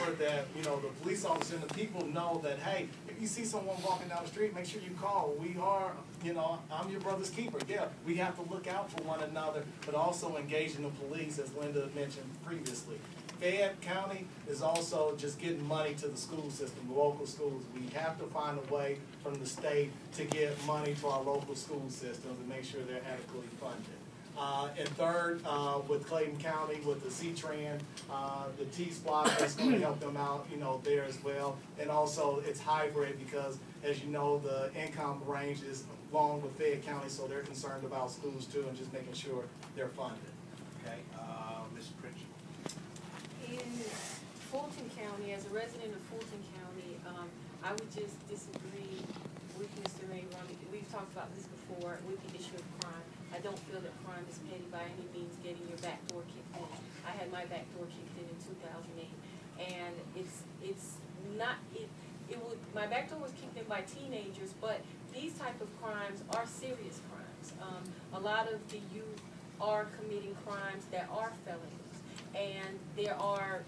sure that, you know, the police officer and the people know that, hey, if you see someone walking down the street, make sure you call. We are, you know, I'm your brother's keeper. Yeah, we have to look out for one another, but also engaging the police, as Linda mentioned previously. Fayette County is also just getting money to the school system, the local schools. We have to find a way from the state to get money to our local school systems and make sure they're adequately funded. And third, with Clayton County, with the C-Tran, the T-Splosh, that's going to help them out, you know, there as well. And also, it's hybrid because, as you know, the income range is long with Fayette County, so they're concerned about schools too and just making sure they're funded. Okay, Ms. Pritchett. In Fulton County, as a resident of Fulton County, I would just disagree with Mr. Mayron. We've talked about this before with the issue of crime. I don't feel that crime is petty by any means, getting your back door kicked in. I had my back door kicked in 2008, and my back door was kicked in by teenagers, but these type of crimes are serious crimes. A lot of the youth are committing crimes that are felonies, and there are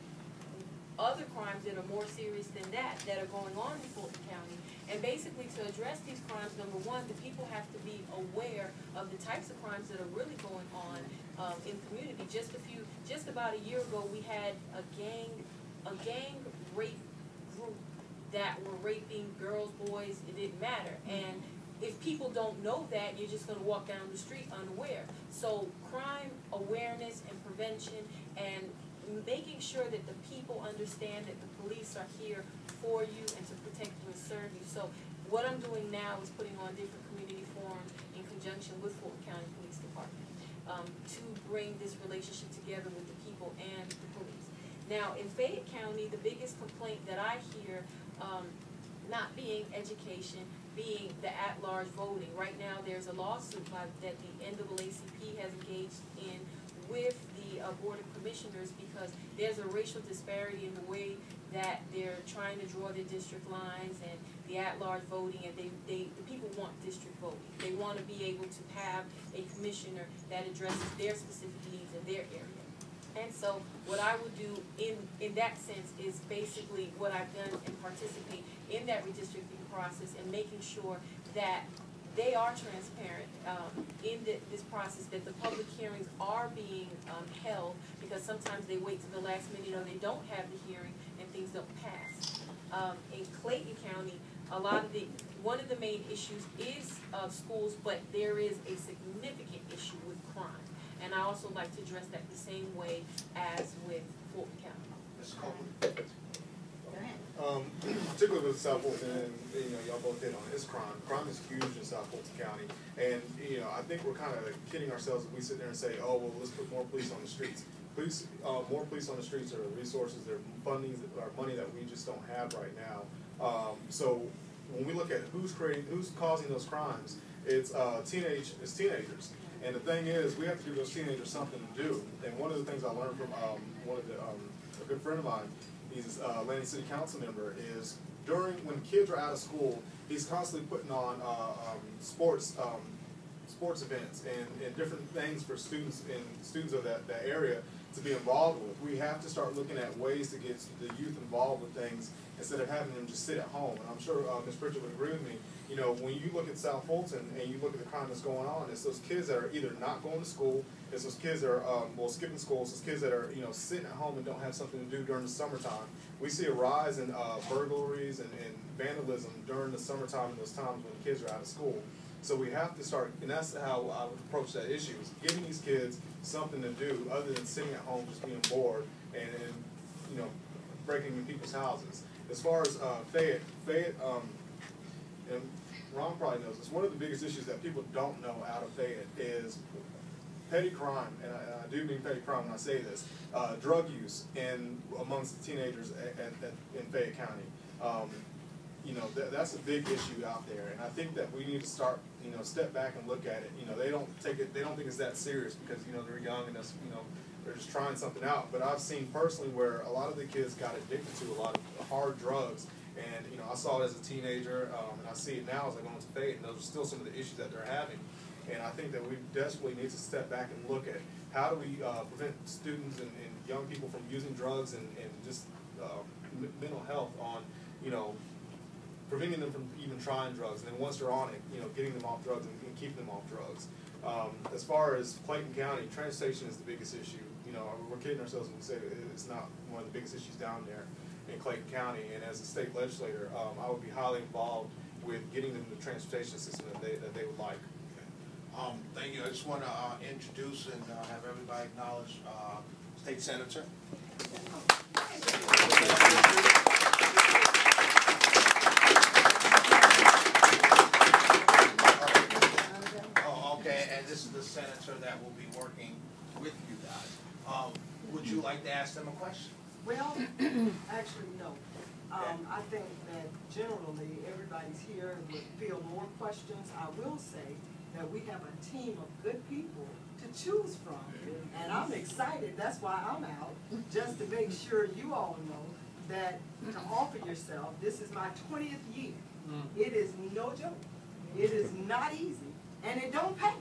other crimes that are more serious than that are going on in Fulton County. And basically, to address these crimes, number one, the people have to be aware of the types of crimes that are really going on in the community. Just about a year ago, we had a gang rape group that were raping girls, boys. It didn't matter. And if people don't know that, you're just going to walk down the street unaware. So crime awareness and prevention, and making sure that the people understand that the police are here for you and to protect you and serve you. So what I'm doing now is putting on different community forums in conjunction with Fulton County Police Department to bring this relationship together with the people and the police. Now, in Fayette County, the biggest complaint that I hear, not being education, being the at-large voting. Right now, there's a lawsuit that the NAACP has engaged in with the Board of Commissioners because there's a racial disparity in the way that they're trying to draw their district lines and the at-large voting, and the people want district voting. They want to be able to have a commissioner that addresses their specific needs in their area. And so what I would do in that sense is basically what I've done and participate in that redistricting process and making sure that they are transparent in this process, that the public hearings are being held, because sometimes they wait to the last minute or they don't have the hearing and things don't pass. In Clayton County, one of the main issues is schools, but there is a significant issue with crime. And I also like to address that the same way as with Fulton County. Ms. Coleman. Particularly with South Fulton, and you know, y'all both hit on it, it's crime. Crime is huge in South Fulton County, and you know, I think we're kind of kidding ourselves if we sit there and say, oh, well, let's put more police on the streets. Police, more police on the streets are resources, they're funding, are money that we just don't have right now. So when we look at who's causing those crimes, it's teenagers. And the thing is, we have to give those teenagers something to do. And one of the things I learned from a good friend of mine, he's a Atlanta City Council member, is when kids are out of school, he's constantly putting on sports events and different things for students of that area to be involved with. We have to start looking at ways to get the youth involved with things instead of having them just sit at home. And I'm sure Ms. Pritchett would agree with me. You know, when you look at South Fulton and you look at the crime that's going on, it's those kids that are either not going to school, it's those kids that are skipping school, it's those kids that are sitting at home and don't have something to do during the summertime. We see a rise in burglaries and vandalism during the summertime and those times when the kids are out of school. So we have to start, and that's how I would approach that issue, is giving these kids something to do other than sitting at home just being bored and breaking in people's houses. As far as Fayette, and Ron probably knows this, one of the biggest issues that people don't know out of Fayette is petty crime, and I do mean petty crime when I say this, drug use amongst teenagers in Fayette County. That's a big issue out there, and I think that we need to start, step back and look at it. They don't think it's that serious because, they're young and they're just trying something out. But I've seen personally where a lot of the kids got addicted to a lot of hard drugs, and, I saw it as a teenager, and I see it now as I go into Fayette, and those are still some of the issues that they're having. And I think that we desperately need to step back and look at how do we prevent students and young people from using drugs and just mental health on, preventing them from even trying drugs, and then once they're on it, getting them off drugs and keeping them off drugs. As far as Clayton County, transportation is the biggest issue. We're kidding ourselves when we say it's not one of the biggest issues down there in Clayton County. And as a state legislator, I would be highly involved with getting them the transportation system that they would like. Thank you. I just want to introduce and have everybody acknowledge State Senator. Okay, and this is the senator that will be working with you guys. Would you like to ask them a question? Well, actually, no. I think that generally everybody's here would feel more questions. I will say that we have a team of good people to choose from. And I'm excited, that's why I'm out, just to make sure you all know that to offer yourself, this is my 20th year. It is no joke. It is not easy, and it don't pay.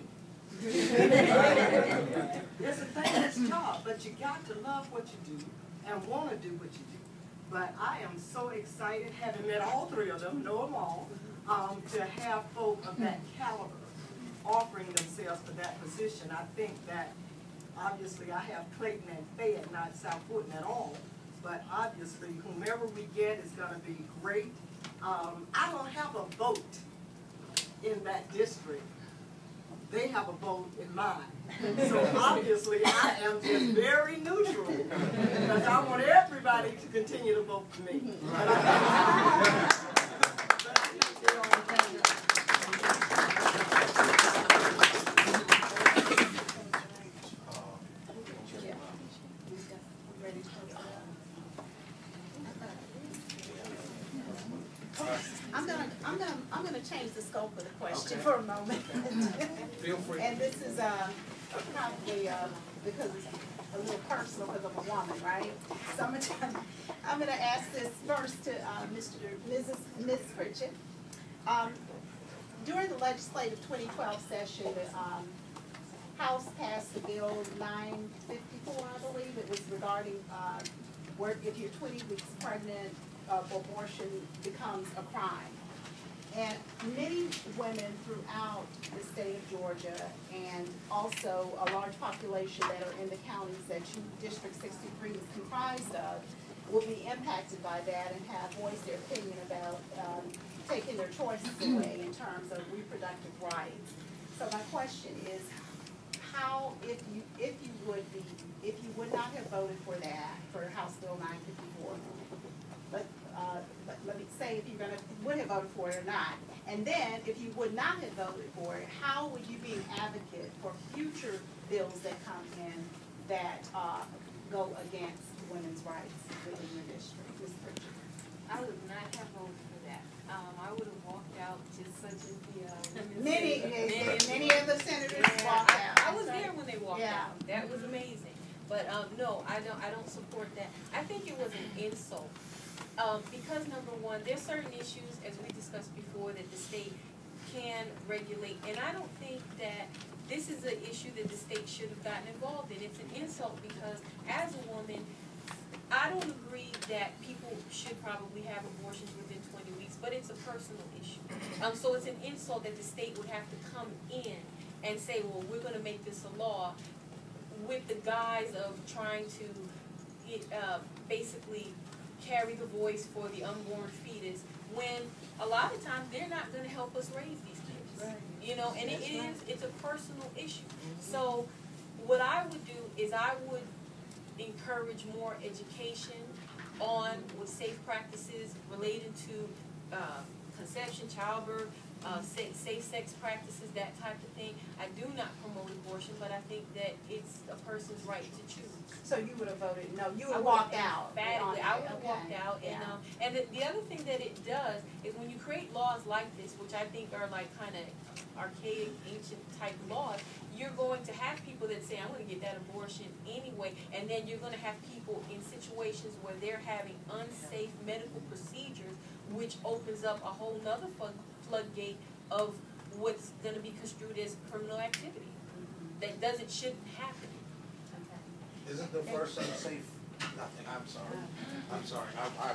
It's a thankless job, but you got to love what you do and want to do what you do. But I am so excited, having met all three of them, know them all, to have folk of that caliber offering themselves for that position. I think that obviously I have Clayton and Fayette, not South Fulton at all, but obviously whomever we get is going to be great. I don't have a vote in that district. They have a vote in mine. So obviously I am just very neutral because I want everybody to continue to vote for me. I'm gonna change the scope of the question for a moment. Feel free. And this is probably because it's a little personal because I'm a woman, right? So I'm gonna ask this first to Ms. Pritchett. During the legislative 2012 session, the House passed the bill 954, I believe. It was regarding if you're 20 weeks pregnant, abortion becomes a crime. And many women throughout the state of Georgia, and also a large population that are in the counties that District 63 is comprised of, will be impacted by that and have voiced their opinion about taking their choices away in terms of reproductive rights. So my question is, how, if you would not have voted for that, for House Bill 954, let me say if you would have voted for it or not, and then if you would not have voted for it, how would you be an advocate for future bills that come in that go against women's rights within your district, Ms. Pritchett? I would not have voted for that. I would have walked out just such as the Many of the senators walked out. I was there when they walked out. That was amazing. But no, I don't support that. I think it was an insult. Because number one, there's certain issues, as we discussed before, that the state can regulate, and I don't think that this is an issue that the state should have gotten involved in. It's an insult because as a woman, I don't agree that people should probably have abortions within 20 weeks, but it's a personal issue. So it's an insult that the state would have to come in and say, well, we're going to make this a law with the guise of trying to basically carry the voice for the unborn fetus, when a lot of times they're not going to help us raise these kids. Right. You know, and it's a personal issue. So what I would do is I would encourage more education on with safe practices related to conception, childbirth, safe sex practices, that type of thing. I do not promote abortion, but I think that it's a person's right to choose. So you would have voted no, you would have walked out. I would have walked out. And the other thing that it does is when you create laws like this, which I think are like kind of archaic, ancient type laws, you're going to have people that say, I'm going to get that abortion anyway, and then you're going to have people in situations where they're having unsafe medical procedures, which opens up a whole nother floodgate of what's going to be construed as criminal activity. That shouldn't happen. Isn't the first unsafe, nothing, I'm sorry. I